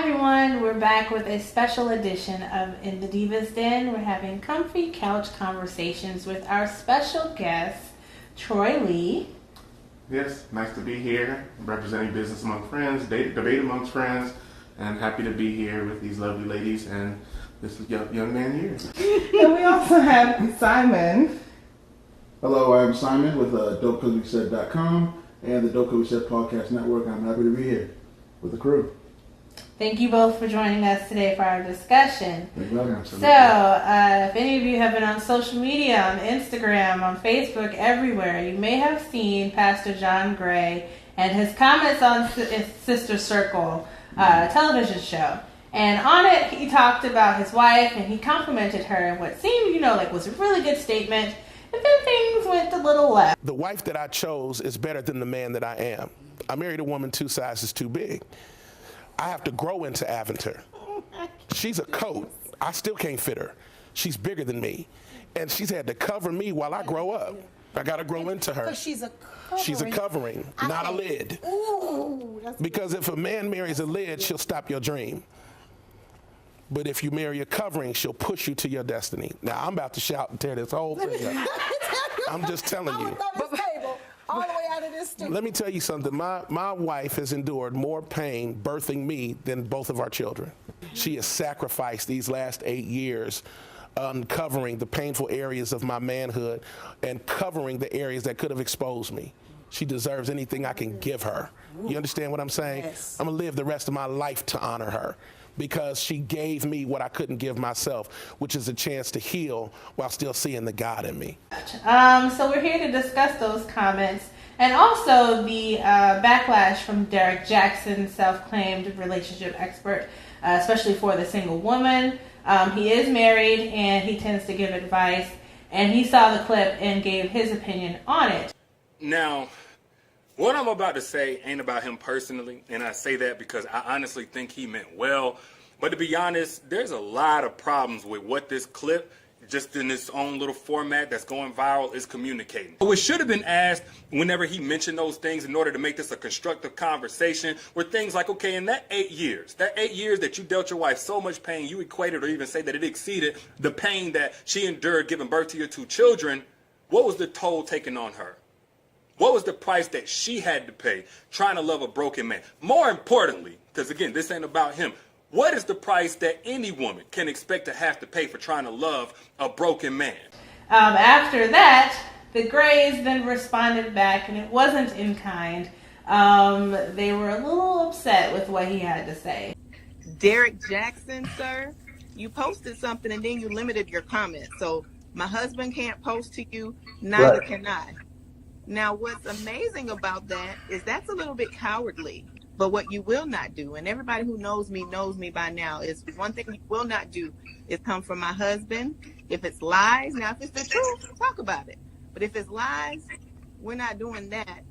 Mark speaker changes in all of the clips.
Speaker 1: everyone, we're back with a special edition of In the Diva's Den. We're having comfy couch conversations with our special guest, Troy Lee.
Speaker 2: Yes, nice to be here, representing business among friends, debate amongst friends, and happy to be here with these lovely ladies and this young man here.
Speaker 3: And we also have Simon.
Speaker 4: Hello, I'm Simon with DopeCausWeSaid.com and the Dope Cause We Said Podcast Network. I'm happy to be here with the crew.
Speaker 1: Thank you both for joining us today for our discussion.
Speaker 4: Thank you.
Speaker 1: So, if any of you have been on social media, on Instagram, on Facebook, everywhere, you may have seen Pastor John Gray and his comments on his Sister Circle television show. And on it, he talked about his wife, and he complimented her in what seemed, was a really good statement. And then things went a little left.
Speaker 5: The wife that I chose is better than the man that I am. I married a woman 2 sizes too big. I have to grow into Aventur. She's a coat. I still can't fit her. She's bigger than me. And she's had to cover me while I grow up. I got to grow into her.
Speaker 6: She's a covering.
Speaker 5: She's a covering, not a lid.
Speaker 6: Ooh,
Speaker 5: because if a man marries a lid, she'll stop your dream. But if you marry a covering, she'll push you to your destiny. Now, I'm about to shout and tear this whole thing up. I'm just telling you.
Speaker 6: All the way out of this studio.
Speaker 5: Let me tell you something. My wife has endured more pain birthing me than both of our children. She has sacrificed these last 8 years uncovering the painful areas of my manhood and covering the areas that could have exposed me. She deserves anything I can give her. You understand what I'm saying?
Speaker 6: Yes.
Speaker 5: I'm going to live the rest of my life to honor her, because she gave me what I couldn't give myself, which is a chance to heal while still seeing the God in me.
Speaker 1: So we're here to discuss those comments and also the backlash from Derrick, Jaxn, self-claimed relationship expert, especially for the single woman. He is married and he tends to give advice, and he saw the clip and gave his opinion on it.
Speaker 7: Now, what I'm about to say ain't about him personally, and I say that because I honestly think he meant well. But to be honest, there's a lot of problems with what this clip, just in its own little format that's going viral, is communicating. So it should have been asked whenever he mentioned those things in order to make this a constructive conversation, were things like, okay, in that 8 years that you dealt your wife so much pain, you equated or even say that it exceeded the pain that she endured giving birth to your 2 children, what was the toll taken on her? What was the price that she had to pay trying to love a broken man? More importantly, because again, this ain't about him, what is the price that any woman can expect to have to pay for trying to love a broken man?
Speaker 1: After that, the Grays then responded back, and it wasn't in kind. They were a little upset with what he had to say.
Speaker 3: Derrick Jaxn, sir, you posted something and then you limited your comments. So my husband can't post to you, neither can I. Now, what's amazing about that is that's a little bit cowardly. But what you will not do, and everybody who knows me by now, is one thing you will not do is come from my husband. If it's lies, now if it's the truth, talk about it. But if it's lies, we're not doing that.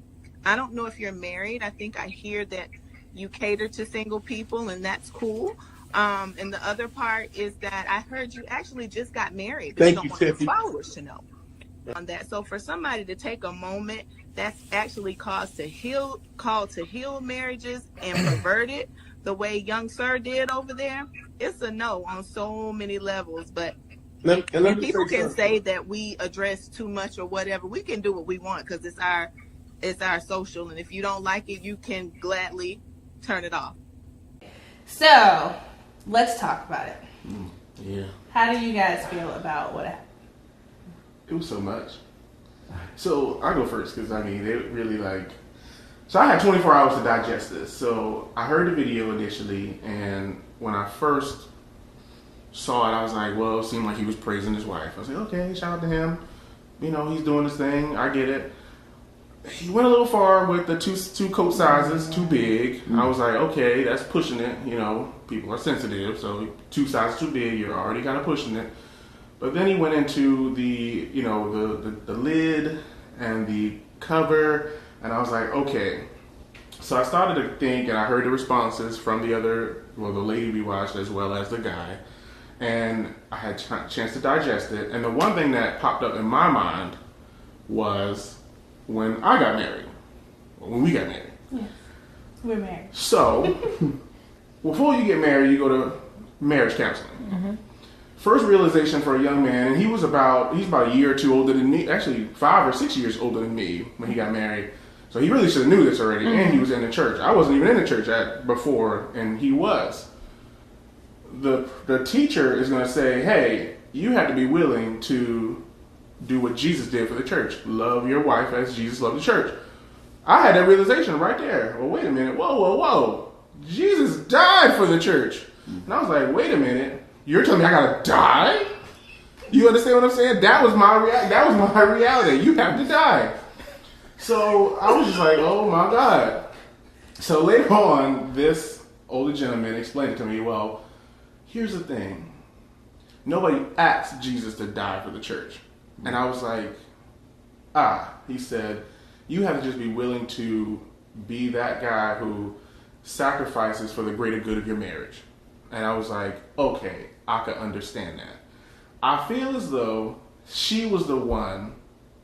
Speaker 3: I don't know if you're married. I think I hear that you cater to single people, and that's cool. And the other part is that I heard you actually just got married.
Speaker 4: Thank you,
Speaker 3: want your
Speaker 4: Tiffy.
Speaker 3: followers to know on that. So for somebody to take a moment that's actually called to heal marriages and pervert it the way young sir did over there, it's a no on so many levels. But and people can say that we address too much or whatever. We can do what we want because it's our social, and if you don't like it, you can gladly turn it off.
Speaker 1: So let's talk about it.
Speaker 2: Yeah.
Speaker 1: How do you guys feel about what happened?
Speaker 2: It was so much. So I go first because they really So I had 24 hours to digest this. So I heard the video initially, and when I first saw it, I was like, well, it seemed like he was praising his wife. I was like, okay, shout out to him. He's doing his thing. I get it. He went a little far with the two coat sizes, too big. I was like, okay, that's pushing it. People are sensitive, so 2 sizes too big, you're already kind of pushing it. But then he went into the lid and the cover, and I was like, okay. So I started to think, and I heard the responses from the lady we watched as well as the guy, and I had a chance to digest it. And the one thing that popped up in my mind was when I got married, or when we got married.
Speaker 1: Yes, we're married.
Speaker 2: So before you get married, you go to marriage counseling. Mm-hmm. First realization for a young man, and he's about a year or two older than me, actually 5 or 6 years older than me when he got married. So he really should have knew this already, and he was in the church. I wasn't even in the church before, and he was. The teacher is going to say, hey, you have to be willing to do what Jesus did for the church. Love your wife as Jesus loved the church. I had that realization right there. Well, wait a minute. Whoa. Jesus died for the church. And I was like, wait a minute. You're telling me I got to die? You understand what I'm saying? That was my reality. You have to die. So I was just like, oh my God. So later on, this older gentleman explained it to me, well, here's the thing. Nobody asked Jesus to die for the church. And I was like, he said, you have to just be willing to be that guy who sacrifices for the greater good of your marriage. And I was like, okay, I could understand that. I feel as though she was the one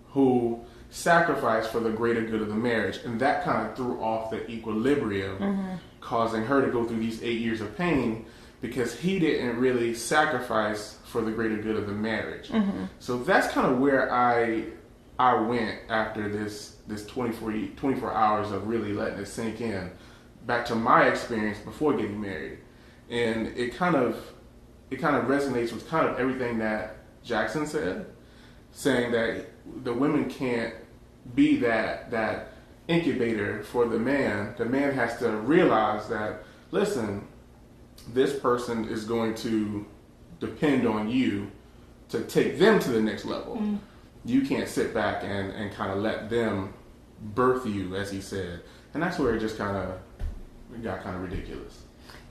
Speaker 2: who sacrificed for the greater good of the marriage. And that kind of threw off the equilibrium, causing her to go through these 8 years of pain because he didn't really sacrifice for the greater good of the marriage. Mm-hmm. So that's kind of where I went after this 24 hours of really letting it sink in, back to my experience before getting married. And it kind of resonates with kind of everything that Jaxn said, saying that the women can't be that incubator for the man. The man has to realize that, listen, this person is going to depend on you to take them to the next level. Mm. You can't sit back and kind of let them birth you, as he said. And that's where it just got kind of ridiculous.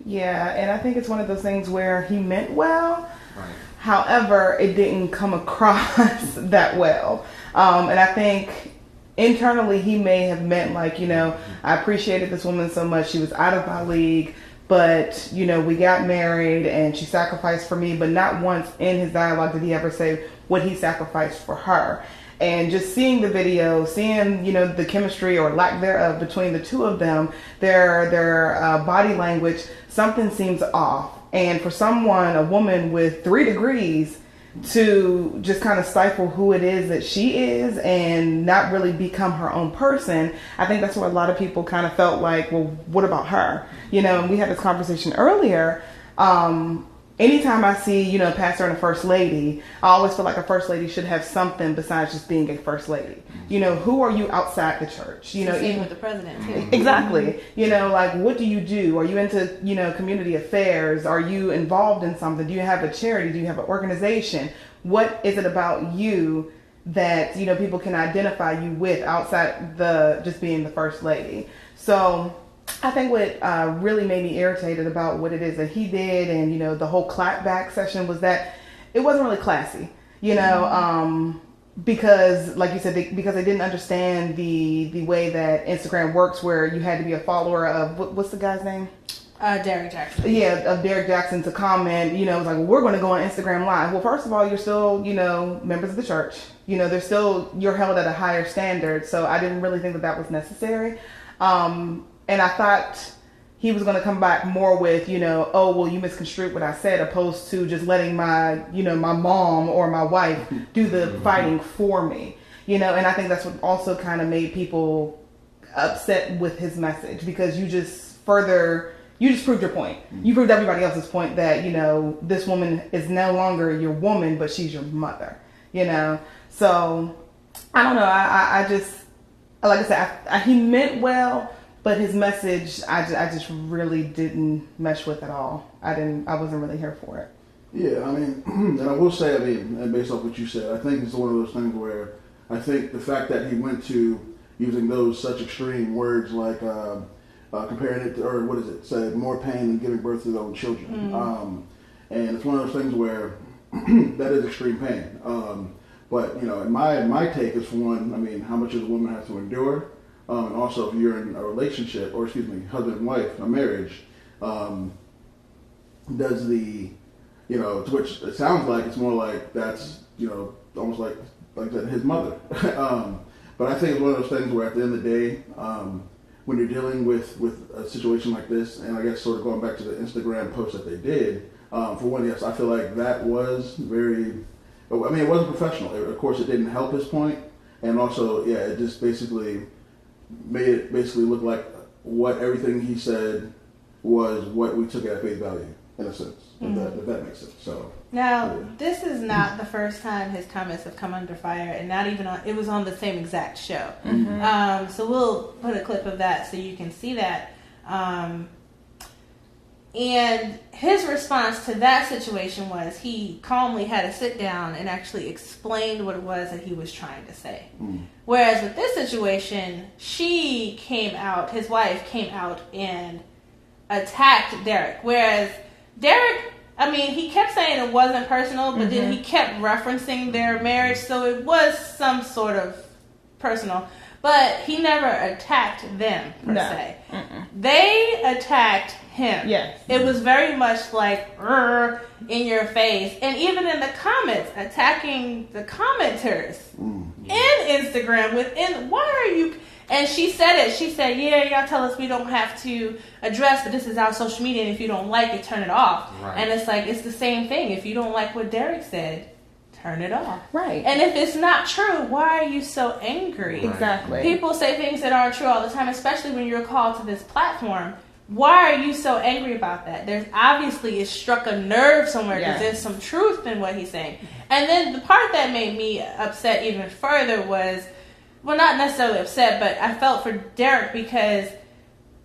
Speaker 8: Yeah, and I think it's one of those things where he meant well.
Speaker 2: Right.
Speaker 8: However, it didn't come across that well. And I think internally he may have meant like, I appreciated this woman so much. She was out of my league. But, we got married and she sacrificed for me. But not once in his dialogue did he ever say what he sacrificed for her. And just seeing the video, seeing, the chemistry or lack thereof between the two of them, their body language, something seems off. And for someone, a woman with 3 degrees, to just kind of stifle who it is that she is and not really become her own person, I think that's where a lot of people kind of felt like, well, what about her? And we had this conversation earlier. Anytime I see, a pastor and a first lady, I always feel like a first lady should have something besides just being a first lady. Who are you outside the church?
Speaker 1: Even with the president too.
Speaker 8: Exactly. Like, what do you do? Are you into, community affairs? Are you involved in something? Do you have a charity? Do you have an organization? What is it about you that, people can identify you with outside just being the first lady? So I think what really made me irritated about what it is that he did and, the whole clapback session was that it wasn't really classy, because like you said, because they didn't understand the way that Instagram works, where you had to be a follower of, what's the guy's name?
Speaker 1: Derrick Jaxn.
Speaker 8: Yeah, of Derrick Jaxn to comment, it was like, well, we're going to go on Instagram Live. Well, first of all, you're still, members of the church. You're held at a higher standard. So I didn't really think that was necessary. And I thought he was going to come back more with, oh, well, you misconstrued what I said, opposed to just letting my, my mom or my wife do the fighting for me, and I think that's what also kind of made people upset with his message, because you just proved your point. You proved everybody else's point that, this woman is no longer your woman, but she's your mother, So I don't know. I just, like I said, he meant well. But his message, I just really didn't mesh with at all. I wasn't really here for it.
Speaker 4: Yeah, and I will say, and based off what you said, I think it's one of those things where I think the fact that he went to using such extreme words like comparing it to, or what is it, said more pain than giving birth to their own children. Mm-hmm. And it's one of those things where that is extreme pain. But, my take is, for one, how much does a woman have to endure? And also, if you're in a relationship, or husband and wife, a marriage, does the, to which it sounds like it's more like that's, almost like that his mother. But I think it's one of those things where at the end of the day, when you're dealing with a situation like this, and I guess sort of going back to the Instagram post that they did, for one, yes, I feel like that was very, I mean, it wasn't professional. Of course, it didn't help his point, and also, yeah, it just basically made it basically look like what everything he said was what we took at face value, in a sense, if that makes sense. So
Speaker 1: now, this is not the first time his comments have come under fire, and not even on, it was on the same exact show. So we'll put a clip of that so you can see that. And his response to that situation was he calmly had a sit down and actually explained what it was that he was trying to say. Whereas with this situation, she came out, his wife came out and attacked Derrick. Whereas Derrick, I mean, he kept saying it wasn't personal, but then he kept referencing their marriage, so it was some sort of personal. But he never attacked them, per se. They attacked him. Yes. It was very much like, in your face. And even in the comments, attacking the commenters in Instagram why are you... And she said it. She said, yeah, y'all tell us we don't have to address, but this is our social media, and if you don't like it, turn it off. Right. And it's like, it's the same thing. If you don't like what Derrick said, turn it off. Right. And if it's not true, why are you so angry?
Speaker 8: Exactly.
Speaker 1: People say things that aren't true all the time, especially when you're called to this platform. Why are you so angry about that? There's obviously, it struck a nerve somewhere because there's some truth in what he's saying. And then the part that made me upset even further was, well, not necessarily upset, but I felt for Derrick because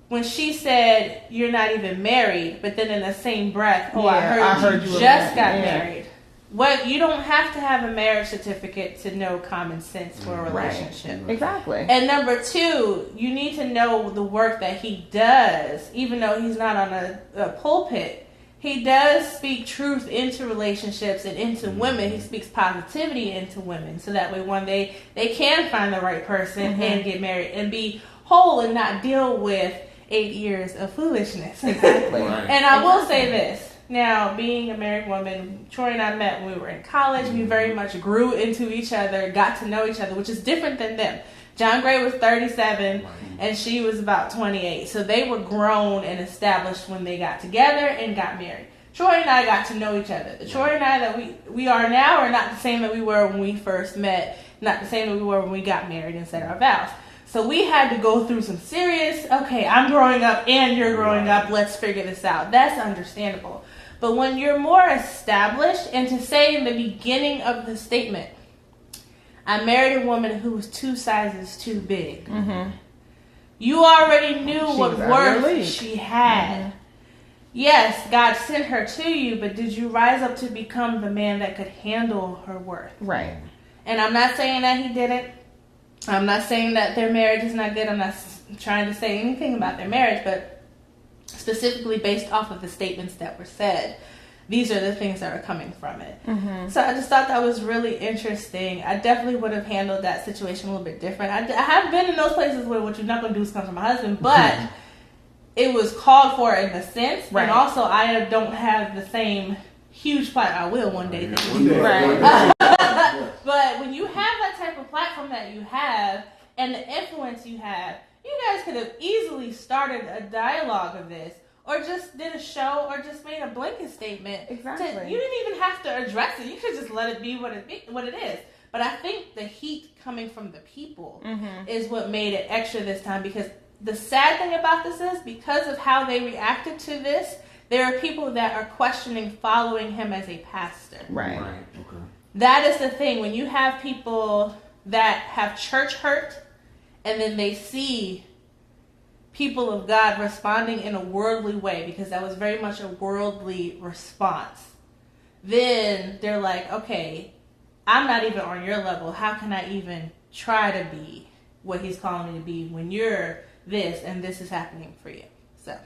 Speaker 1: when she said, you're not even married, but then in the same breath, I heard you just got married. Well, you don't have to have a marriage certificate to know common sense for a relationship.
Speaker 8: Right. Exactly.
Speaker 1: And number two, you need to know the work that he does, even though he's not on a pulpit. He does speak truth into relationships and into women. He speaks positivity into women. So that way one day they can find the right person and get married and be whole and not deal with 8 years of foolishness. Exactly. And I will say this. Now, being a married woman, Troy and I met when we were in college. We very much grew into each other, got to know each other, which is different than them. John Gray was 37 and she was about 28. So they were grown and established when they got together and got married. Troy and I got to know each other. The Troy and I that we are now are not the same that we were when we first met, not the same that we were when we got married and said our vows. So we had to go through some serious, okay, I'm growing up and you're growing up, let's figure this out. That's understandable. But when you're more established, and to say in the beginning of the statement, I married a woman who was 2 sizes too big. You already knew what worth she had. Yes, God sent her to you, but did you rise up to become the man that could handle her worth? Right. And I'm not saying that he didn't. I'm not saying that their marriage is not good. I'm not trying to say anything about their marriage, but specifically based off of the statements that were said, these are the things that are coming from it. So I just thought that was really interesting. I definitely would have handled that situation a little bit different. I have been in those places where what you're not going to do is come from my husband, but it was called for in a sense. And also I don't have the same huge platform. I will one day. But when you have that type of platform that you have and the influence you have, you guys could have easily started a dialogue of this, or just did a show, or just made a blanket statement. Exactly. You didn't even have to address it. You could just let it be what it is. But I think the heat coming from the people is what made it extra this time, because the sad thing about this is, because of how they reacted to this, there are people that are questioning following him as a pastor. Right. Okay. That is the thing. When you have people that have church hurt, and then they see people of God responding in a worldly way, because that was very much a worldly response, then they're like, okay, I'm not even on your level. How can I even try to be what he's calling me to be when you're this and this is happening for you? So,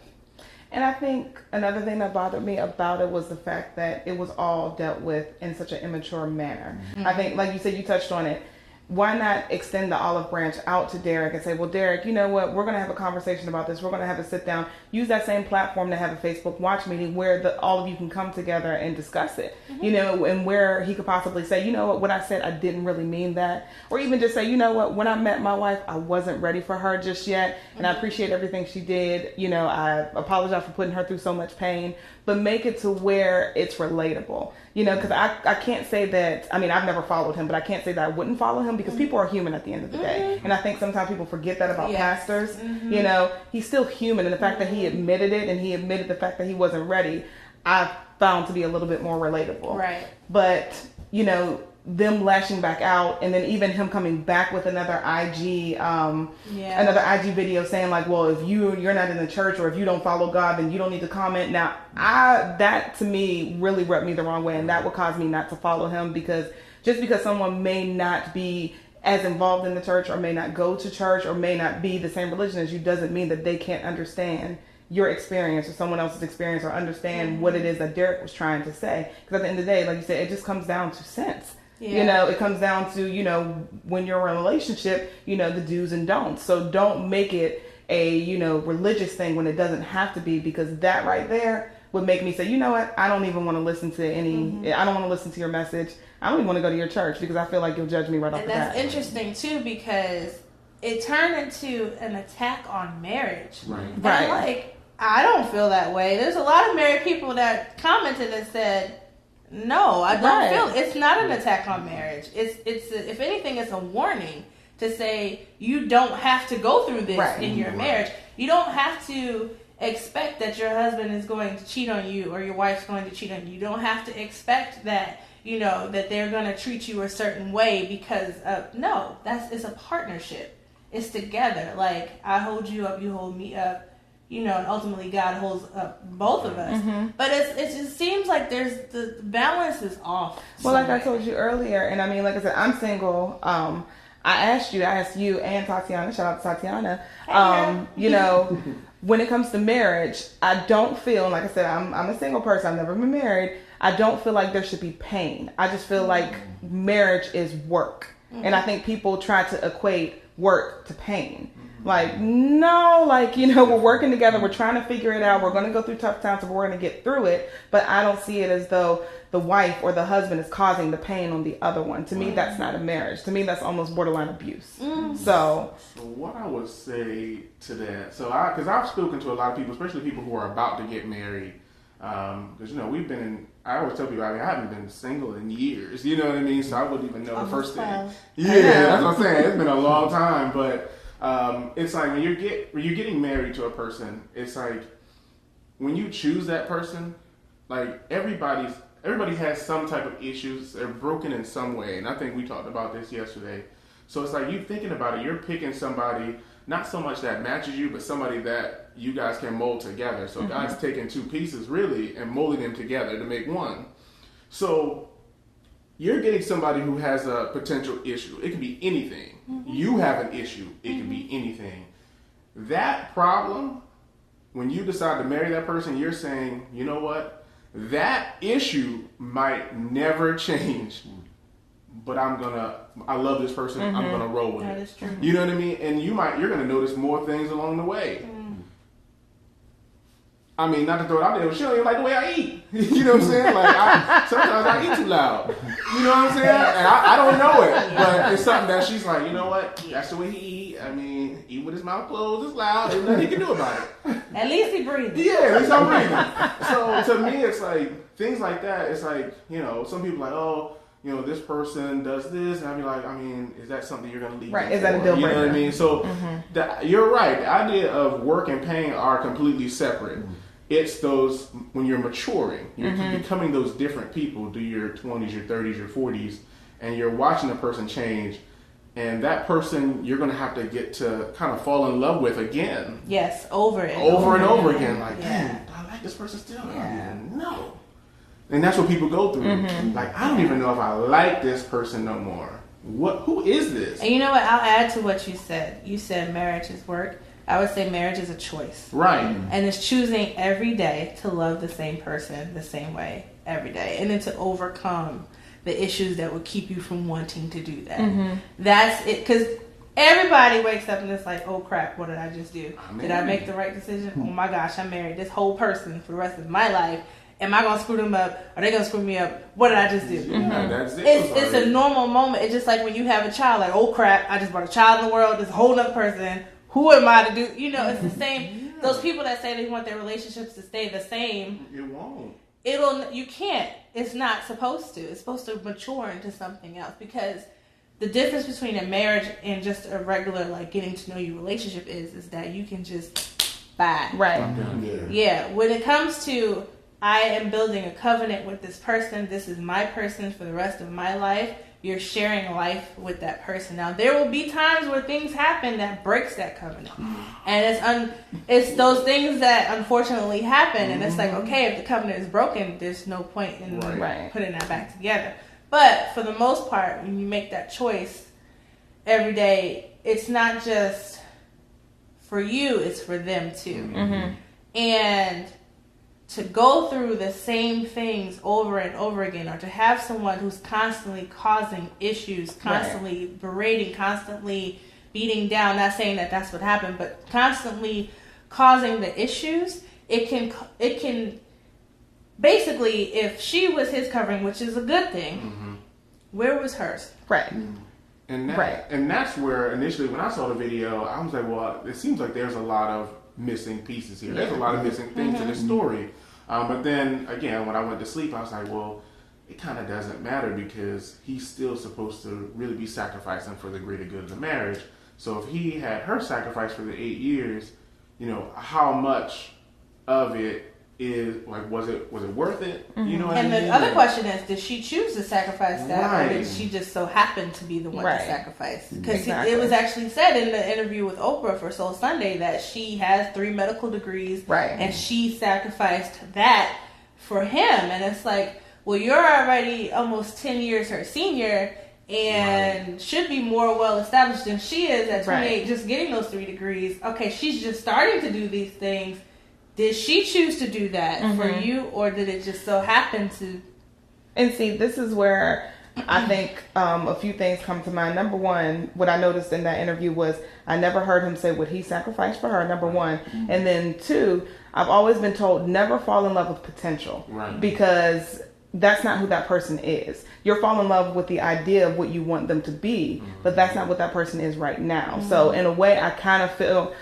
Speaker 8: and I think another thing that bothered me about it was the fact that it was all dealt with in such an immature manner. I think, like you said, you touched on it. why not extend the olive branch out to Derrick and say, well, Derrick, you know what? We're going to have a conversation about this. We're going to have a sit down. Use that same platform to have a Facebook watch meeting where all of you can come together and discuss it, you know, and where he could possibly say, you know what I said, I didn't really mean that. Or even just say, you know what, when I met my wife, I wasn't ready for her just yet. And I appreciate everything she did. You know, I apologize for putting her through so much pain, but make it to where it's relatable. You know, because I can't say that, I mean, I've never followed him, but I can't say that I wouldn't follow him because people are human at the end of the day. And I think sometimes people forget that about pastors. You know, he's still human. And the fact that he admitted it and he admitted the fact that he wasn't ready, I found to be a little bit more relatable.
Speaker 1: Right.
Speaker 8: But, you know, them lashing back out and then even him coming back with another IG video saying like, well, if you're not in the church or if you don't follow God, then you don't need to comment. Now, that to me really rubbed me the wrong way, and that would cause me not to follow him, because just because someone may not be as involved in the church or may not go to church or may not be the same religion as you doesn't mean that they can't understand your experience or someone else's experience or understand what it is that Derrick was trying to say. Because at the end of the day, like you said, it just comes down to sense. You know, it comes down to, you know, when you're in a relationship, you know, the do's and don'ts. So don't make it a, you know, religious thing when it doesn't have to be, because that right there would make me say, you know what, I don't even want to listen to I don't want to listen to your message. I don't even want to go to your church because I feel like you'll judge me right off the bat.
Speaker 1: And that's interesting too, because it turned into an attack on marriage.
Speaker 2: Right.
Speaker 1: And like, I don't feel that way. There's a lot of married people that commented and said, no, I don't feel it's not an attack on marriage. It's if anything, it's a warning to say you don't have to go through this in your marriage. You don't have to expect that your husband is going to cheat on you or your wife's going to cheat on you. You don't have to expect that, you know, that they're going to treat you a certain way because no, it's a partnership. It's together. Like, I hold you up, you hold me up. You know, and ultimately God holds up both of us. But it just seems like the balance is off.
Speaker 8: Well, like I told you earlier, and I mean, like I said, I'm single. I asked you and Tatiana, shout out to Tatiana, you know, when it comes to marriage, I don't feel, like I said, I'm a single person, I've never been married. I don't feel like there should be pain. I just feel like marriage is work. And I think people try to equate work to pain. Like, no, like, you know, we're working together. We're trying to figure it out. We're going to go through tough times, and we're going to get through it. But I don't see it as though the wife or the husband is causing the pain on the other one. To me, that's not a marriage. To me, that's almost borderline abuse. So
Speaker 2: what I would say to that, because I've spoken to a lot of people, especially people who are about to get married. Because, you know, I always tell people, I haven't been single in years. You know what I mean? So I wouldn't even know the first thing. Yeah, that's what I'm saying. It's been a long time, but it's like when you're getting married to a person, it's like when you choose that person, like everybody has some type of issues. They're broken in some way, and I think we talked about this yesterday. So it's like you thinking about it, you're picking somebody not so much that matches you, but somebody that you guys can mold together. So God's taking two pieces really and molding them together to make one. So you're getting somebody who has a potential issue. It can be anything. You have an issue. It can be anything. That problem, when you decide to marry that person, you're saying, you know what? That issue might never change. But I love this person. I'm going to roll with it.
Speaker 1: That is true.
Speaker 2: You know what I mean? And you're going to notice more things along the way. I mean, not to throw it out there, but she don't even like the way I eat. You know what I'm saying? Like, sometimes I eat too loud. You know what I'm saying? And I don't know it, but it's something that she's like, you know what? That's the way he eat. I mean, eat with his mouth closed, it's loud. There's nothing he can do about it.
Speaker 1: At least he breathing.
Speaker 2: Yeah, at least I'm breathing. So to me, it's like, things like that, it's like, you know, some people are like, oh, you know, this person does this, and I'd be like, I mean, is that something you're going to leave?
Speaker 8: Right, is that a deal breaker?
Speaker 2: You know what I mean? So you're right. The idea of work and pain are completely separate. It's those, when you're maturing, you're becoming those different people through your 20s, your 30s, your 40s, and you're watching a person change, and that person you're going to have to get to kind of fall in love with again.
Speaker 1: Yes, over and
Speaker 2: over again. Like, damn, do I like this person still?
Speaker 1: Yeah.
Speaker 2: No. And that's what people go through. Like, I don't even know if I like this person no more. Who is this?
Speaker 1: And you know what? I'll add to what you said. You said marriage is work. I would say marriage is a choice.
Speaker 2: Right.
Speaker 1: And it's choosing every day to love the same person the same way every day. And then to overcome the issues that would keep you from wanting to do that. That's it, because everybody wakes up and it's like, oh crap, what did I just do? Did I make the right decision? Oh my gosh, I married this whole person for the rest of my life. Am I gonna screw them up? Are they gonna screw me up? What did I just do?
Speaker 2: That's it.
Speaker 1: It's a normal moment. It's just like when you have a child, like, oh crap, I just brought a child in the world, this whole other person. Who am I to do? You know, it's the same. Those people that say they want their relationships to stay the same.
Speaker 2: It won't.
Speaker 1: You can't. It's not supposed to. It's supposed to mature into something else, because the difference between a marriage and just a regular, like, getting to know you relationship is that you can just bye.
Speaker 8: Right.
Speaker 1: Yeah. When it comes to, I am building a covenant with this person, this is my person for the rest of my life, you're sharing life with that person. Now, there will be times where things happen that breaks that covenant. And it's those things that unfortunately happen. And it's like, okay, if the covenant is broken, there's no point in putting that back together. But for the most part, when you make that choice every day, it's not just for you, it's for them too. And to go through the same things over and over again, or to have someone who's constantly causing issues, constantly berating, constantly beating down, not saying that that's what happened, but constantly causing the issues, it can basically, if she was his covering, which is a good thing, where was hers?
Speaker 8: Right.
Speaker 2: And that's where initially when I saw the video, I was like, well, it seems like there's a lot of missing pieces here. There's a lot of missing things in the story. But then again, when I went to sleep, I was like, well, it kind of doesn't matter, because he's still supposed to really be sacrificing for the greater good of the marriage. So if he had her sacrifice for the 8 years, you know, how much of it is, like, was it worth it? You know what I mean?
Speaker 1: And the other question is, did she choose to sacrifice that, or did she just so happen to be the one to sacrifice? Because it was actually said in the interview with Oprah for Soul Sunday that she has 3 medical degrees, and she sacrificed that for him. And it's like, well, you're already almost 10 years her senior and should be more well established than she is at 28, just getting those 3 degrees. Okay, she's just starting to do these things. Did she choose to do that for you, or did it just so happen to?
Speaker 8: And see, this is where I think a few things come to mind. Number one, what I noticed in that interview was I never heard him say what he sacrificed for her, number one. And then 2, I've always been told never fall in love with potential. Because that's not who that person is. You'll fall in love with the idea of what you want them to be, but that's not what that person is right now. So in a way, I kind of feel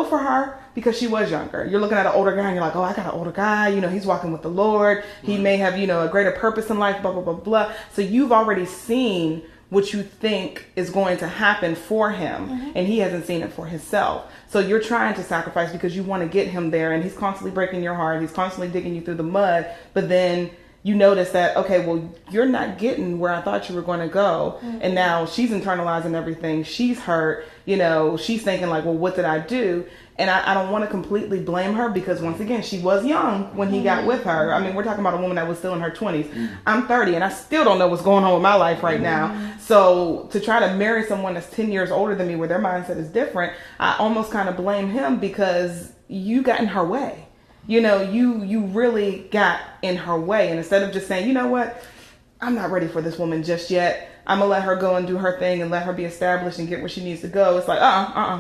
Speaker 8: for her, because she was younger. You're looking at an older guy and you're like, oh, I got an older guy, you know, he's walking with the Lord. He may have, you know, a greater purpose in life, blah, blah, blah, blah. So you've already seen what you think is going to happen for him, and he hasn't seen it for himself. So you're trying to sacrifice because you want to get him there, and he's constantly breaking your heart. He's constantly digging you through the mud, but then you notice that, okay, well, you're not getting where I thought you were going to go. And now she's internalizing everything. She's hurt. You know, she's thinking like, well, what did I do? And I don't want to completely blame her, because once again, she was young when he got with her. I mean, we're talking about a woman that was still in her 20s. I'm 30 and I still don't know what's going on with my life right now. So to try to marry someone that's 10 years older than me, where their mindset is different, I almost kind of blame him, because you got in her way. You know, you really got in her way. And instead of just saying, you know what, I'm not ready for this woman just yet, I'm going to let her go and do her thing and let her be established and get where she needs to go. It's like,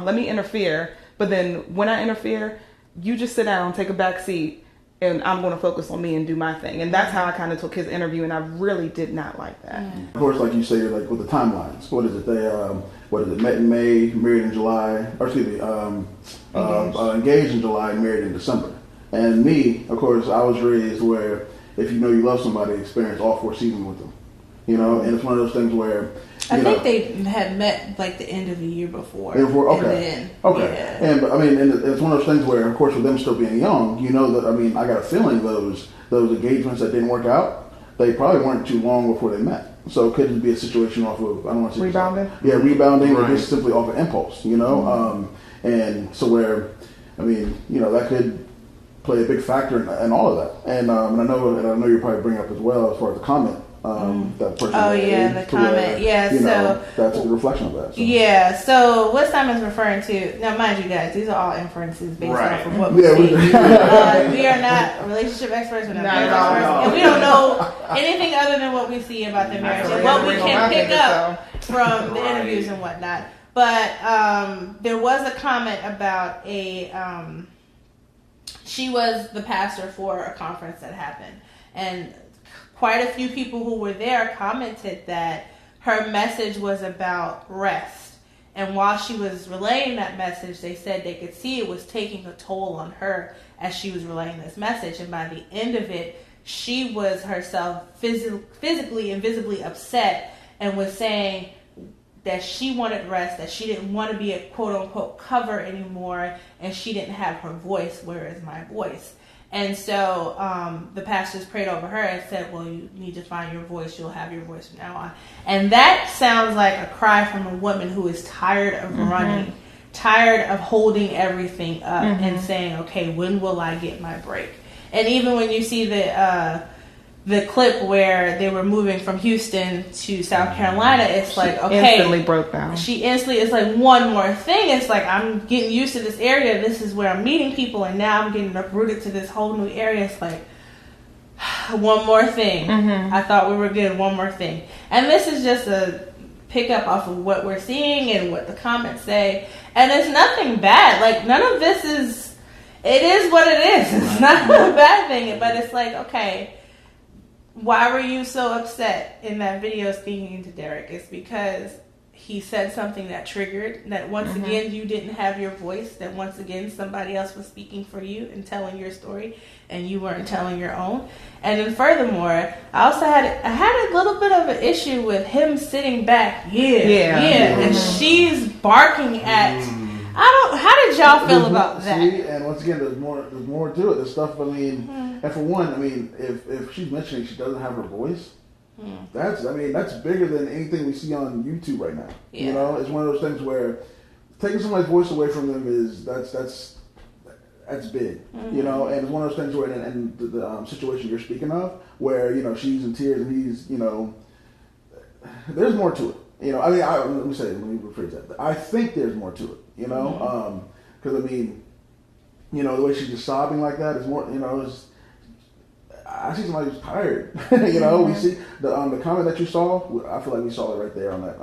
Speaker 8: let me interfere. But then when I interfere, you just sit down, take a back seat, and I'm going to focus on me and do my thing. And that's how I kind of took his interview, and I really did not like that.
Speaker 4: Of course, like you say, like with the timelines, what is it? They met in May, married in July, or excuse me, engaged in July, married in December. And me, of course, I was raised where if you know you love somebody, experience all 4 seasons with them. You know, and it's one of those things where
Speaker 1: I think they had met like the end of the year before.
Speaker 4: Okay. And I mean, and it's one of those things where, of course, with them still being young, you know that, I mean, I got a feeling those engagements that didn't work out, they probably weren't too long before they met. So it could just be a situation off of, I don't want to say
Speaker 8: rebounding.
Speaker 4: Rebounding, or just simply off of impulse, you know. And so where, I mean, you know, that could play a big factor in all of that. And I know you'll probably bring up as well as far as the comment that person.
Speaker 1: Oh yeah, the comment.
Speaker 4: Where,
Speaker 1: Yeah,
Speaker 4: you
Speaker 1: so
Speaker 4: know, that's a reflection of that. So.
Speaker 1: Yeah, so what Simon's referring to, now mind you guys, these are all inferences based off of what we
Speaker 4: Yeah,
Speaker 1: see. We are not relationship experts, we're not marriage experts, and we don't know anything other than what we see about their marriage and what we can pick up from the interviews and whatnot. But there was a comment about she was the pastor for a conference that happened, and quite a few people who were there commented that her message was about rest. And while she was relaying that message, they said they could see it was taking a toll on her as she was relaying this message. And by the end of it, she was herself physically and visibly upset and was saying that she wanted rest, that she didn't want to be a quote-unquote cover anymore, and she didn't have her voice, where is my voice? And so the pastors prayed over her and said, well, you need to find your voice. You'll have your voice from now on. And that sounds like a cry from a woman who is tired of running, tired of holding everything up and saying, okay, when will I get my break? And even when you see the clip where they were moving from Houston to South Carolina, it's like, okay.
Speaker 8: Instantly broke down.
Speaker 1: She instantly, it's like one more thing. It's like, I'm getting used to this area. This is where I'm meeting people. And now I'm getting uprooted to this whole new area. It's like, one more thing. I thought we were good. One more thing. And this is just a pickup off of what we're seeing and what the comments say. And it's nothing bad. Like, none of this is, it is what it is. It's not a bad thing. But it's like, okay, why were you so upset in that video speaking to Derrick? It's because he said something that triggered, that once again you didn't have your voice, that once again somebody else was speaking for you and telling your story and you weren't telling your own. And then furthermore, I also had a little bit of an issue with him sitting back, and she's barking at how did y'all feel about that?
Speaker 4: See, and once again, there's more to it. There's stuff, I mean, and for one, I mean, if she's mentioning she doesn't have her voice, that's bigger than anything we see on YouTube right now.
Speaker 1: Yeah.
Speaker 4: You know, it's one of those things where taking somebody's voice away from them is that's big. You know, and it's one of those things where, and the situation you're speaking of, where, you know, she's in tears and he's, you know, there's more to it. You know, I mean, let me rephrase that. I think there's more to it. You know, because I mean, you know, the way she's just sobbing like that is more. You know, I see somebody who's tired. You know, we see the comment that you saw. I feel like we saw it right there on that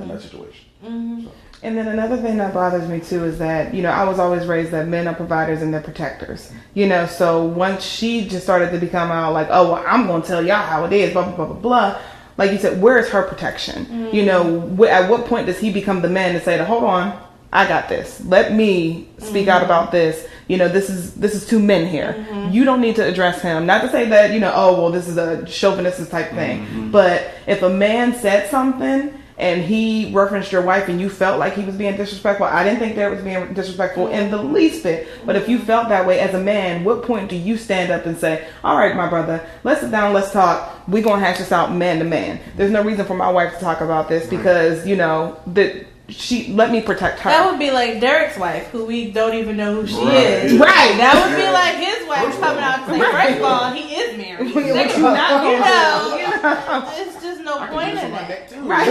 Speaker 4: in that situation. So.
Speaker 8: And then another thing that bothers me too is that, you know, I was always raised that men are providers and they're protectors. You know, so once she just started to become out like, oh, well, I'm going to tell y'all how it is, blah blah blah blah blah. Like you said, where is her protection? You know, at what point does he become the man to say, hold on, I got this. Let me speak out about this. You know, this is two men here. You don't need to address him. Not to say that, you know, oh, well, this is a chauvinistic type thing. But if a man said something and he referenced your wife and you felt like he was being disrespectful, I didn't think Derrick was being disrespectful in the least bit. But if you felt that way as a man, what point do you stand up and say, all right, my brother, let's sit down, let's talk. We're going to hash this out man to man. There's no reason for my wife to talk about this because, you know, she let me protect her.
Speaker 1: That would be like Derrick's wife, who we don't even know who she is.
Speaker 8: Right.
Speaker 1: That would be like his wife coming out and saying, first of all, he is married. Second, there's just no point in that.
Speaker 8: Right.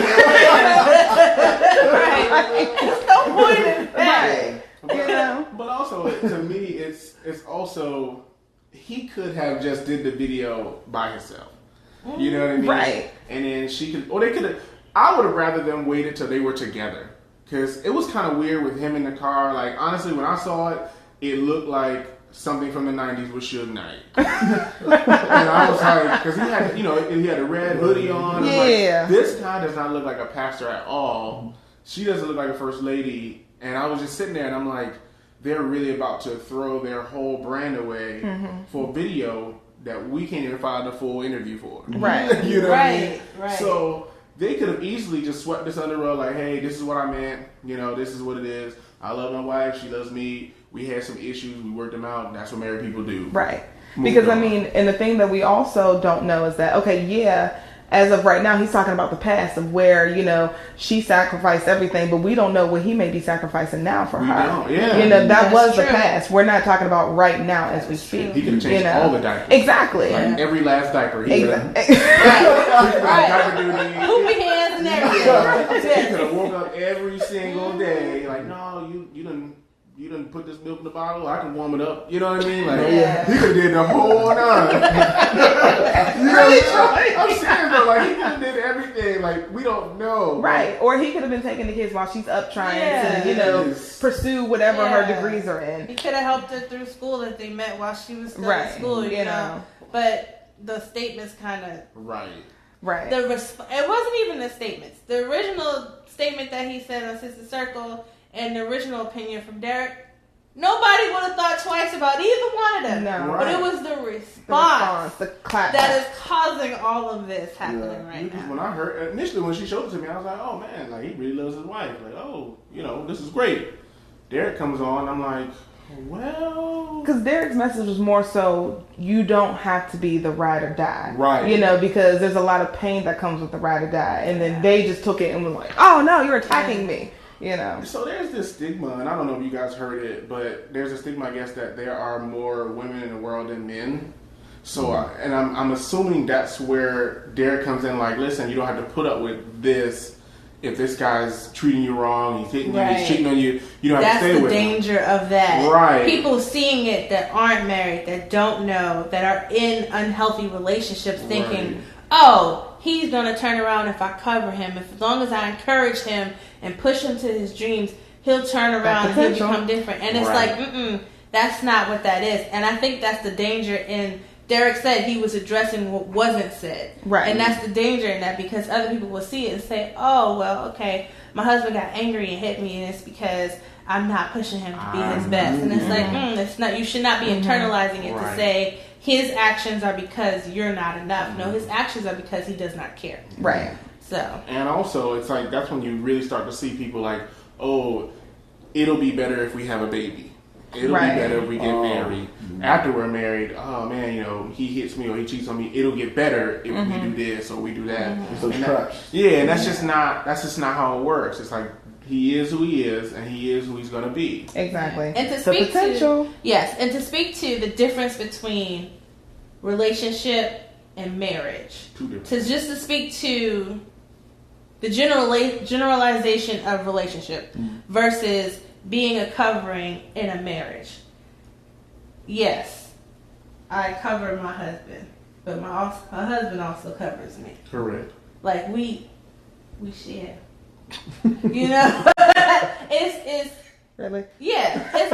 Speaker 1: Right. There's no point in that.
Speaker 2: But,
Speaker 8: you know?
Speaker 2: But also, to me, it's also, he could have just did the video by himself. You know what I mean?
Speaker 8: Right.
Speaker 2: And then she could, or they could have. I would have rather them waited till they were together, because it was kind of weird with him in the car. Like, honestly, when I saw it, it looked like something from the 90s with Suge Knight. And I was like, because he had, you know, he had a red hoodie on.
Speaker 8: Yeah.
Speaker 2: Like, this guy does not look like a pastor at all. She doesn't look like a first lady. And I was just sitting there and I'm like, they're really about to throw their whole brand away for a video that we can't even find a full interview for.
Speaker 8: Right.
Speaker 2: You know what I mean?
Speaker 1: Right.
Speaker 2: So they could have easily just swept this under the rug, like, hey, this is what I meant. You know, this is what it is. I love my wife. She loves me. We had some issues. We worked them out. And that's what married people do.
Speaker 8: Right. Because, I mean, and the thing that we also don't know is that, okay, yeah, as of right now, he's talking about the past of where, you know, she sacrificed everything, but we don't know what he may be sacrificing now for her.
Speaker 2: don't, yeah.
Speaker 8: You know, that
Speaker 1: That's
Speaker 8: was the
Speaker 1: true.
Speaker 8: past. We're not talking about right now as we speak.
Speaker 2: He could have changed
Speaker 8: you know?
Speaker 2: all the diapers.
Speaker 8: Exactly.
Speaker 2: Like every last diaper. He could have.
Speaker 8: Exactly.
Speaker 1: Poopy hands and
Speaker 2: He
Speaker 1: everything.
Speaker 2: could have woke up every single day like, no, you done put this milk in the bottle. I can warm it up. You know what I mean? Like
Speaker 1: Yeah.
Speaker 2: he could have did the whole nine. You know what I'm saying? Though, like he could have did everything. Like we don't know.
Speaker 8: Right. Or he could have been taking the kids while she's up trying
Speaker 1: Yeah.
Speaker 8: to, you know,
Speaker 2: Yes.
Speaker 8: pursue whatever her
Speaker 1: Yeah.
Speaker 8: degrees are in.
Speaker 1: He could have helped her through school if they met while she was still
Speaker 8: Right.
Speaker 1: in school, you
Speaker 8: You
Speaker 1: know.
Speaker 8: know.
Speaker 1: But the statements kind of
Speaker 2: Right.
Speaker 8: Right.
Speaker 1: it wasn't even the statements. The original statement that he said on Sister Circle and the original opinion from Derrick, nobody would have thought twice about either one of them.
Speaker 8: No.
Speaker 1: But it was the response,
Speaker 8: The clap.
Speaker 1: that is causing all of this happening right
Speaker 2: Because
Speaker 1: now.
Speaker 2: when I heard initially when she showed it to me, I was like, oh man, like he really loves his wife. Like, oh, you know, this is great. Derrick comes on, I'm like, well,
Speaker 8: Because Derrick's message was more so, you don't have to be the ride or die.
Speaker 2: Right.
Speaker 8: You know, because there's a lot of pain that comes with the ride or die. And then they just took it and were like, oh no, you're attacking me. You know.
Speaker 2: so there's this stigma, and I don't know if you guys heard it, but there's a stigma, I guess, that there are more women in the world than men. So, and I'm assuming that's where Derrick comes in, like, listen, you don't have to put up with this. If this guy's treating you wrong, he's hitting you, he's cheating on you, you don't have to stay with him.
Speaker 1: That's the danger of that.
Speaker 2: Right.
Speaker 1: People seeing it that aren't married, that don't know, that are in unhealthy relationships thinking, oh, he's going to turn around if I cover him. If as long as I encourage him and push him to his dreams, he'll turn around and he'll become different. And it's like, that's not what that is. And I think that's the danger in Derrick said he was addressing what wasn't said.
Speaker 8: Right.
Speaker 1: And that's the danger in that, because other people will see it and say, oh, well, okay, my husband got angry and hit me, and it's because I'm not pushing him to be his best. And it's like, it's not. You should not be internalizing it to say his actions are because you're not enough. No, his actions are because he does not care.
Speaker 8: Right.
Speaker 1: So.
Speaker 2: And also, it's like, that's when you really start to see people like, oh, it'll be better if we have a baby. It'll be better if we get married. After we're married, oh man, you know, he hits me or he cheats on me. It'll get better if we do this or we do that. And and that's just not how it works. It's like he is who he is, and he is who he's gonna be.
Speaker 8: Exactly.
Speaker 1: And to
Speaker 8: the
Speaker 1: speak
Speaker 8: potential.
Speaker 1: and to speak to the difference between relationship and marriage.
Speaker 2: Two different.
Speaker 1: To speak to the generalization of relationship versus being a covering in a marriage. Yes, I cover my husband, but my husband also covers me.
Speaker 2: Correct.
Speaker 1: Like we share. You know, it's
Speaker 8: Really?
Speaker 1: yeah. It's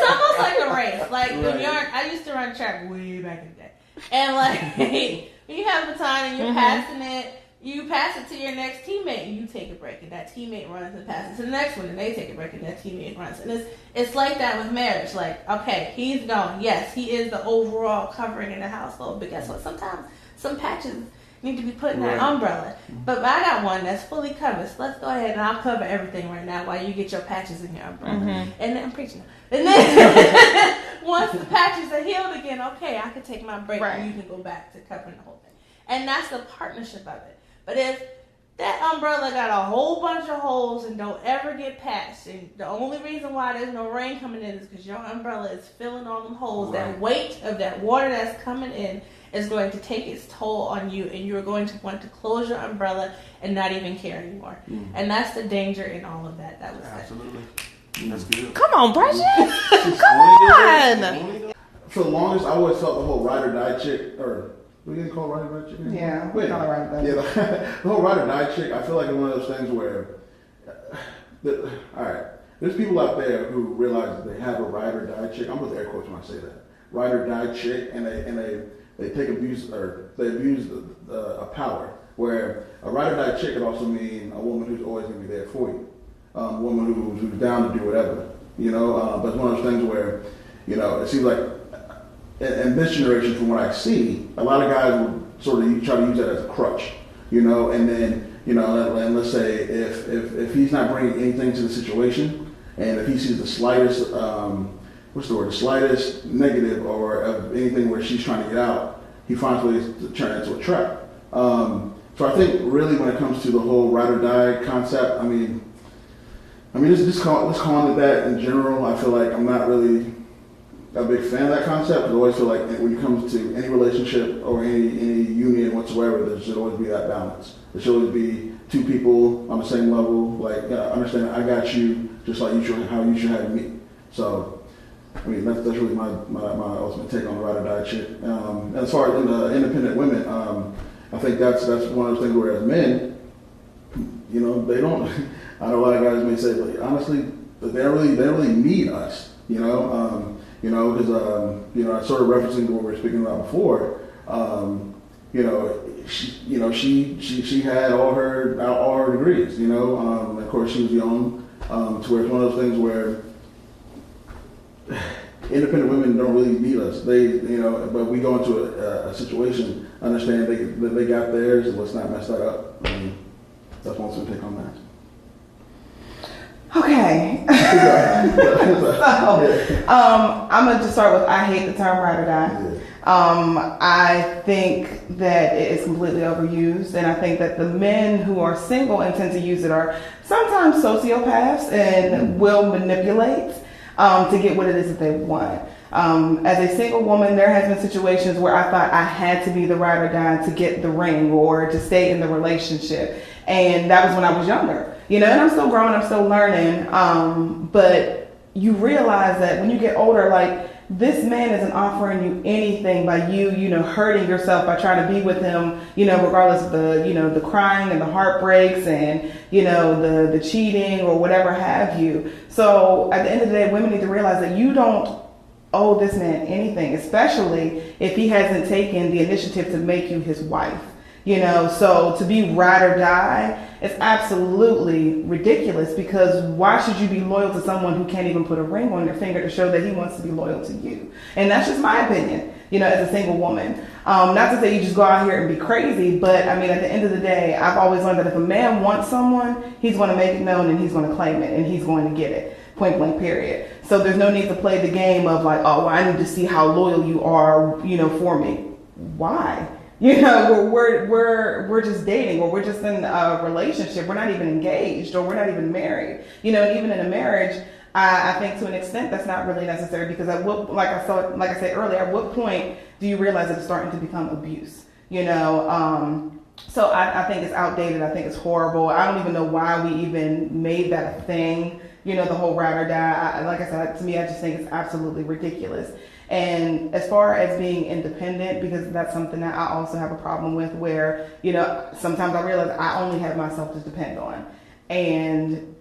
Speaker 1: almost like a race. Like when I used to run track way back in the day, and like when you have a baton and you're passing it. You pass it to your next teammate, and you take a break, and that teammate runs and passes to the next one, and they take a break, and that teammate runs. And it's like that with marriage. Like, okay, he's gone. Yes, he is the overall covering in the household, but guess what? Sometimes some patches need to be put in that umbrella. But I got one that's fully covered, so let's go ahead and I'll cover everything right now while you get your patches in your umbrella. And then I'm preaching. And then once the patches are healed again, okay, I can take my break, and you can go back to covering the whole thing. And that's the partnership of it. But if that umbrella got a whole bunch of holes and don't ever get patched, and the only reason why there's no rain coming in is because your umbrella is filling all them holes, that weight of that water that's coming in is going to take its toll on you, and you're going to want to close your umbrella and not even care anymore. And that's the danger in all of that. That was
Speaker 2: absolutely. That's good.
Speaker 8: Come on, Bridget. Come on.
Speaker 4: For the longest, I always felt the whole ride or die chick, or we gonna call ride or die chick?
Speaker 8: Yeah, we call it ride or die.
Speaker 4: Yeah, the whole ride or die chick. I feel like it's one of those things where, all right, there's people out there who realize that they have a ride or die chick. I'm with air quotes when I say that. Ride or die chick, and they take abuse, or they abuse a power. Where a ride or die chick could also mean a woman who's always gonna be there for you, a woman who's down to do whatever. You know, but it's one of those things where, you know, it seems like. In this generation, from what I see, a lot of guys will sort of try to use that as a crutch, you know, and then, you know, and let's say if he's not bringing anything to the situation, and if he sees the slightest, the slightest negative or of anything where she's trying to get out, he finds ways to turn it into a trap. So I think really when it comes to the whole ride or die concept, I mean, let's call it that in general. I feel like I'm not really a big fan of that concept. I always feel like when it comes to any relationship or any union whatsoever, there should always be that balance. There should always be two people on the same level. Like, understand I got you just like how you should have me. So, I mean, that's really my ultimate take on the ride or die shit. And as far as the independent women, I think that's one of those things where as men, you know, they don't. I know a lot of guys may say, like, honestly, they don't really need us. You know, because I sort of referencing to what we were speaking about before. She had all her degrees. You know, of course she was young. To where it's one of those things where independent women don't really need us. But we go into a situation, understand they got theirs, and let's not mess that up. I mean, that's one to take on that.
Speaker 8: Okay. I'm going to just start with, I hate the term ride or die. I think that it is completely overused, and I think that the men who are single and tend to use it are sometimes sociopaths and will manipulate to get what it is that they want. As a single woman, there has been situations where I thought I had to be the ride or die to get the ring or to stay in the relationship, and that was when I was younger. You know, and I'm still growing, I'm still learning, but you realize that when you get older, like, this man isn't offering you anything by you hurting yourself by trying to be with him, regardless of the crying and the heartbreaks and, the cheating or whatever have you. So at the end of the day, women need to realize that you don't owe this man anything, especially if he hasn't taken the initiative to make you his wife. So to be ride or die is absolutely ridiculous, because why should you be loyal to someone who can't even put a ring on your finger to show that he wants to be loyal to you? And that's just my opinion, as a single woman. Not to say you just go out here and be crazy, but I mean, at the end of the day, I've always learned that if a man wants someone, he's going to make it known and he's going to claim it and he's going to get it. Point blank, period. So there's no need to play the game of like, oh, well, I need to see how loyal you are, for me. Why? We're just dating, or we're just in a relationship. We're not even engaged, or we're not even married. And even in a marriage, I think to an extent that's not really necessary, because like I said earlier, at what point do you realize that it's starting to become abuse? So I think it's outdated. I think it's horrible. I don't even know why we even made that a thing. The whole ride or die. Like I said, to me, I just think it's absolutely ridiculous. And as far as being independent, because that's something that I also have a problem with, where, sometimes I realize I only have myself to depend on. And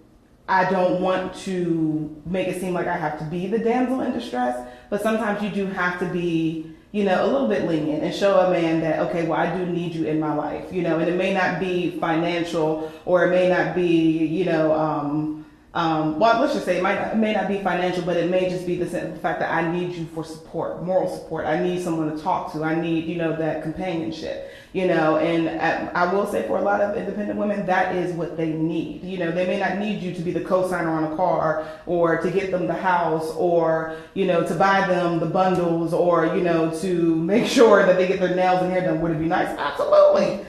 Speaker 8: I don't want to make it seem like I have to be the damsel in distress, but sometimes you do have to be, a little bit lenient and show a man that, okay, well, I do need you in my life, and it may not be financial, or it may not be, well, let's just say it may not be financial, but it may just be the fact that I need you for support, moral support. I need someone to talk to. I need, that companionship, and I will say for a lot of independent women, that is what they need. They may not need you to be the co-signer on a car, or to get them the house, or, to buy them the bundles, or, to make sure that they get their nails and hair done. Would it be nice? Absolutely,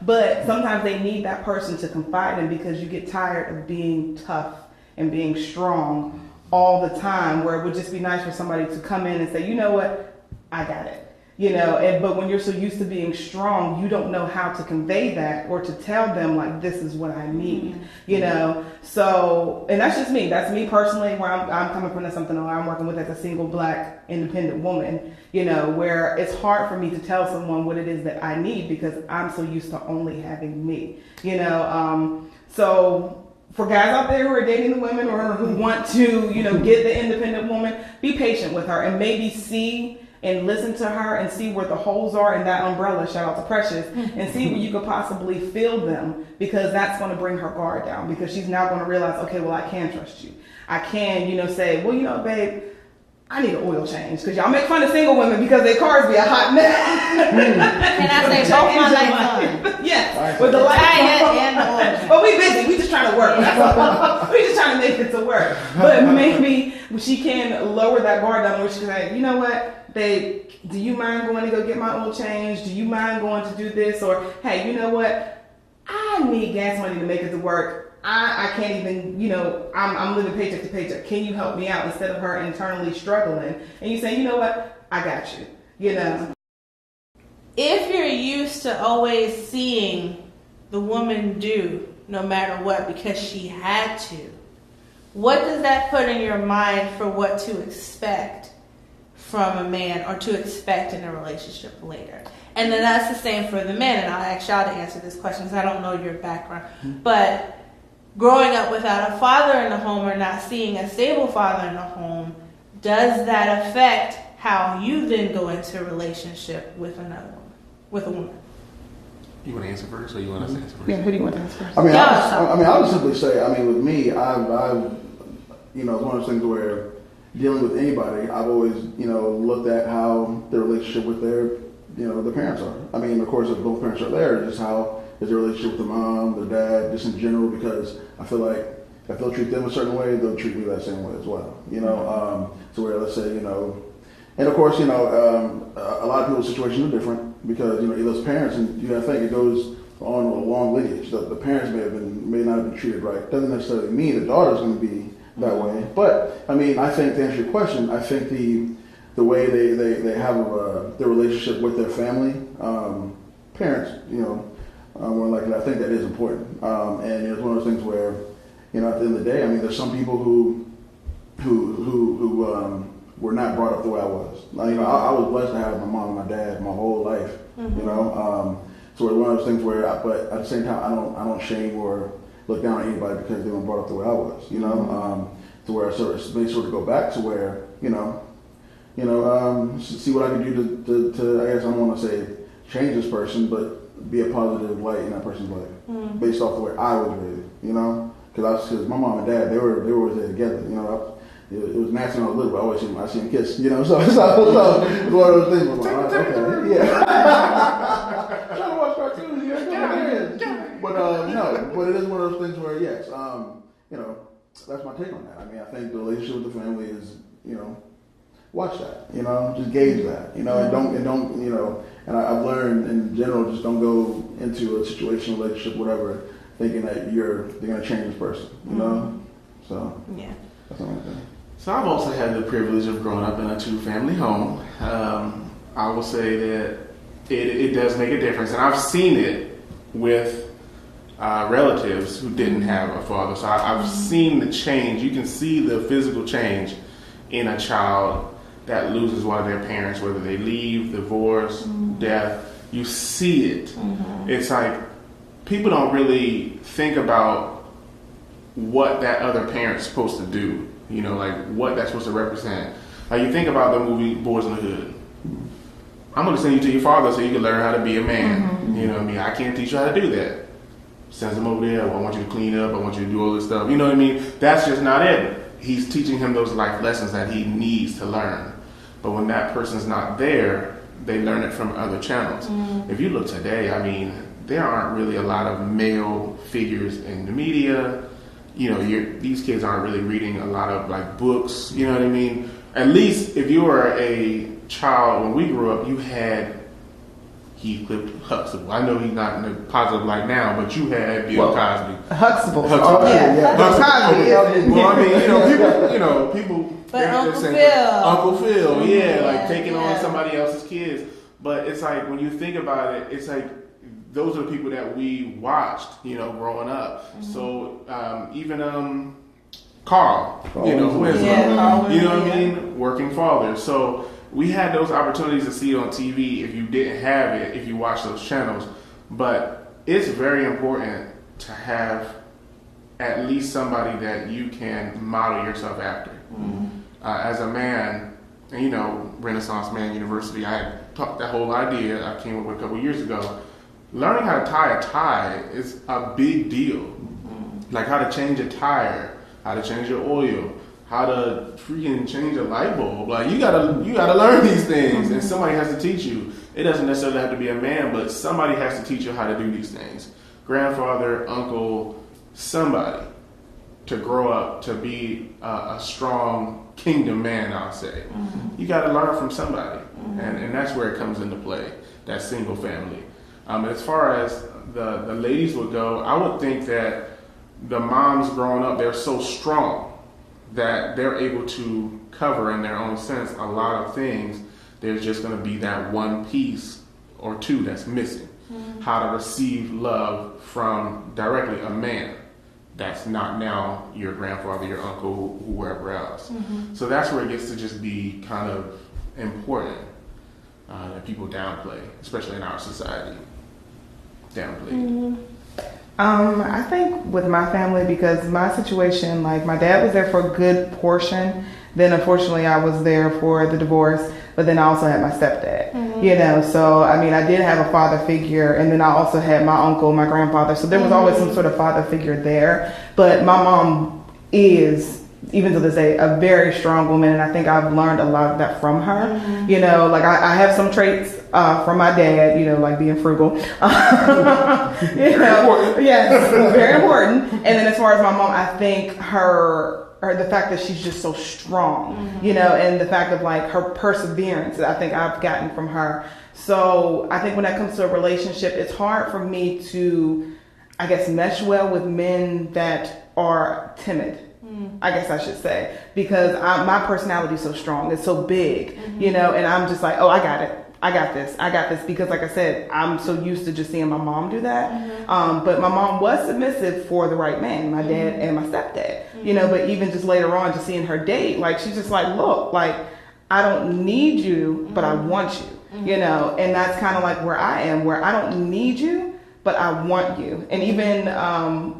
Speaker 8: but sometimes they need that person to confide in, because you get tired of being tough and being strong all the time, where it would just be nice for somebody to come in and say, you know what, I got it. But when you're so used to being strong, you don't know how to convey that, or to tell them, like, this is what I need, So, and that's just me. That's me personally, where I'm coming from. That's something that I'm working with as a single Black independent woman, where it's hard for me to tell someone what it is that I need, because I'm so used to only having me, so for guys out there who are dating the women, or who want to, get the independent woman, be patient with her, and maybe see and listen to her and see where the holes are in that umbrella, shout out to Precious, and see where you could possibly fill them, because that's going to bring her guard down, because she's now going to realize, okay, well, I can trust you. I can, say, well, babe, I need an oil change, because y'all make fun of single women because their cars be a hot mess.
Speaker 1: Can I say both my lights on?
Speaker 8: Yes, with the lights
Speaker 1: and the oil change.
Speaker 8: But we busy. We just trying to work. We just trying to make it to work. But maybe she can lower that guard down, where she can say, you know what? babe, do you mind going to go get my oil changed? Do you mind going to do this? Or, hey, you know what? I need gas money to make it to work. I can't even, I'm living paycheck to paycheck. Can you help me out? Instead of her internally struggling. And you say, you know what? I got you.
Speaker 1: If you're used to always seeing the woman do no matter what because she had to, what does that put in your mind for what to expect from a man or to expect in a relationship later? And then that's the same for the men, and I'll ask y'all to answer this question because I don't know your background. But growing up without a father in the home or not seeing a stable father in the home, does that affect how you then go into a relationship with another woman, with a woman?
Speaker 2: You want to answer first, or you want us to answer first?
Speaker 8: Yeah, who do you want to answer first?
Speaker 4: I would simply say, with me, I've it's one of those things where dealing with anybody, I've always, looked at how their relationship with their parents are. Of course, if both parents are there, just how is their relationship with the mom, the dad, just in general, because I feel like if they'll treat them a certain way, they'll treat me that same way as well. So where, let's say, and of course, a lot of people's situations are different because, those parents, and you got to think it goes on a long lineage. The parents may not have been treated right. Doesn't necessarily mean the daughter's going to be that way. But, I think to answer your question, I think the way they have their relationship with their family, parents, more likely, I think that is important. And it's one of those things where, at the end of the day, there's some people who were not brought up the way I was. I was blessed to have my mom and my dad my whole life. So it's one of those things where, but at the same time, I don't shame or look down on anybody because they weren't brought up the way I was. To where I sort of go back to where see what I can do to I guess I don't want to say change this person, but be a positive light in that person's life, based off the way I was raised. Because my mom and dad they were always there together. It was nasty when I was little, but I see them kiss. So it's one of those things. Okay, yeah. Trying to watch cartoons, but it is one of those things where yes, that's my take on that. I think the relationship with the family is watch that, just gauge that, and don't, and I've learned in general, just don't go into a situation, relationship, whatever, thinking that they're going to change this person, So,
Speaker 1: yeah.
Speaker 4: That's what I'm saying.
Speaker 2: So I've also had the privilege of growing up in a two-family home. I will say that it does make a difference, and I've seen it with relatives who didn't have a father. So I've seen the change. You can see the physical change in a child that loses one of their parents, whether they leave, divorce, death. You see it. It's like people don't really think about what that other parent's supposed to do. Like what that's supposed to represent. Like you think about the movie Boys in the Hood. I'm going to send you to your father so you can learn how to be a man. You know what I mean? I can't teach you how to do that. Sends him over there. I want you to clean up. I want you to do all this stuff. You know what I mean? That's just not it. He's teaching him those life lessons that he needs to learn. But when that person's not there, they learn it from other channels. If you look today, there aren't really a lot of male figures in the media. These kids aren't really reading a lot of like books. You know what I mean? At least if you were a child when we grew up, you had Heathcliff, Huxtable. I know he's not in the positive light now, but you had Bill Cosby.
Speaker 8: Huxtable.
Speaker 4: Yeah.
Speaker 8: Cosby.
Speaker 2: Well, people.
Speaker 1: But Uncle Phil,
Speaker 2: taking on somebody else's kids. But it's like when you think about it, it's like those are the people that we watched, growing up. So even Carl, who is what I mean, working father. So we had those opportunities to see it on TV if you didn't have it, if you watch those channels. But it's very important to have at least somebody that you can model yourself after. As a man, and Renaissance Man University, I had taught that whole idea. I came up with a couple years ago. Learning how to tie a tie is a big deal. Like how to change a tire, how to change your oil, how to freaking change a light bulb. Like you gotta learn these things, and somebody has to teach you. It doesn't necessarily have to be a man, but somebody has to teach you how to do these things. Grandfather, uncle, somebody to grow up to be a strong kingdom man, I'll say. You got to learn from somebody, and that's where it comes into play. That single family. As far as the ladies would go, I would think that the moms growing up, they're so strong that they're able to cover in their own sense a lot of things. There's just going to be that one piece or two that's missing. How to receive love from directly a man that's not now your grandfather, your uncle, whoever else. So that's where it gets to just be kind of important that people downplay, especially in our society. Downplay.
Speaker 8: I think with my family, because my situation, like my dad was there for a good portion. Then unfortunately I was there for the divorce, but then I also had my stepdad, you know, so I mean, I did have a father figure, and then I also had my uncle, my grandfather, so there was always some sort of father figure there. But my mom is, even to this day, a very strong woman, and I think I've learned a lot of that from her. You know, like I have some traits from my dad, you know, like being frugal. You know, yes, very important. And then as far as my mom, I think the fact that she's just so strong, you know, and the fact of like her perseverance, I think I've gotten from her. So I think when it comes to a relationship, it's hard for me to, I guess, mesh well with men that are timid. I guess I should say, because my personality is so strong, it's so big, you know, and I'm just like, oh, I got it. I got this, because like I said, I'm so used to just seeing my mom do that. But my mom was submissive for the right man, my dad and my stepdad, you know, but even just later on, just seeing her date, like, she's just like, look, like, I don't need you, but I want you, you know, and that's kind of like where I am, where I don't need you, but I want you. And even,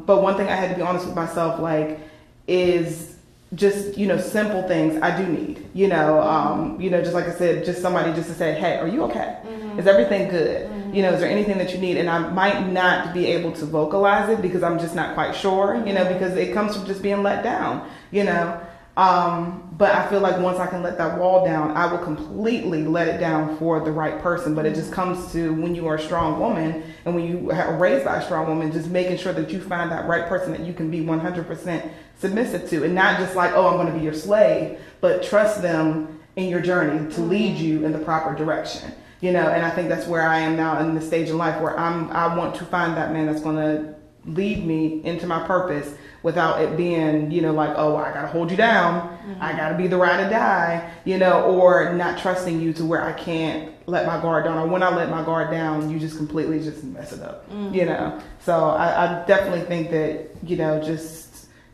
Speaker 8: but one thing I had to be honest with myself, like, is just, you know, simple things I do need, you know, just like I said, just somebody just to say, hey, are you okay? Is everything good? You know, is there anything that you need? And I might not be able to vocalize it because I'm just not quite sure, you know, because it comes from just being let down, you know. But I feel like once I can let that wall down, I will completely let it down for the right person. But it just comes to when you are a strong woman and when you are raised by a strong woman, just making sure that you find that right person that you can be 100% submissive to, and not just like, oh, I'm going to be your slave, but trust them in your journey to lead you in the proper direction, you know. And I think that's where I am now in the stage in life where I want to find that man that's going to lead me into my purpose without it being, you know, like, oh, I got to hold you down. I got to be the ride or die, you know, or not trusting you to where I can't let my guard down. Or when I let my guard down, you just completely just mess it up, you know. So I definitely think that, you know, just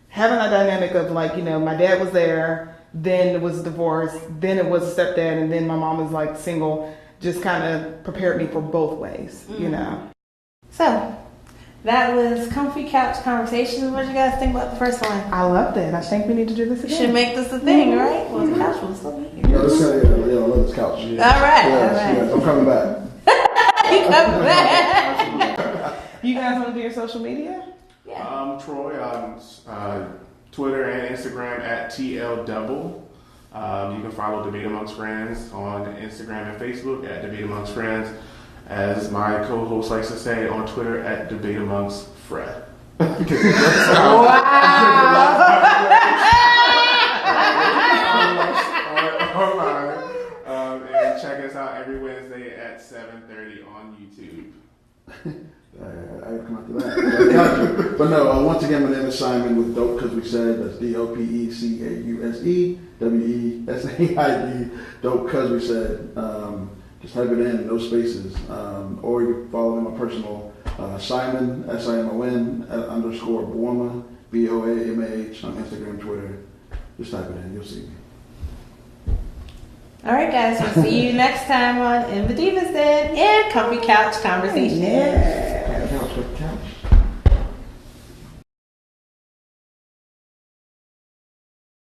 Speaker 8: having that dynamic of like, you know, my dad was there, then it was a divorce, then it was a stepdad, and then my mom was like single, just kind of prepared me for both ways, you know.
Speaker 1: So that was Comfy Couch Conversations. What do you guys think about the first one?
Speaker 8: I loved it. I think we need to do this again.
Speaker 1: Should make this a thing, right? Well, the couch will still be here.
Speaker 4: Yeah, I love this couch. Yeah.
Speaker 1: All right.
Speaker 4: Yes, I'm coming back.
Speaker 1: You come back.
Speaker 8: You guys want to do your social media?
Speaker 2: Troy on Twitter and Instagram at TL Double. You can follow Debate Amongst Friends on Instagram and Facebook at Debate Amongst Friends. As my co-host likes to say, on Twitter at Debate Amongst Fred. And check us out every Wednesday at 7:30 on YouTube.
Speaker 4: I gotta come after that. Gotcha. But no, once again, my name is Simon with Dope Because We Said. That's DOPECAUSE WESAID. Dope Because We Said. Just type it in, no spaces. Or you can follow me on my personal Simon, SIMON _ Boamah, BOAMAH on Instagram, Twitter. Just type it in, you'll see me.
Speaker 1: All right, guys. We'll see you next time on In the Divas Den and Comfy Couch Conversations.
Speaker 8: Yeah.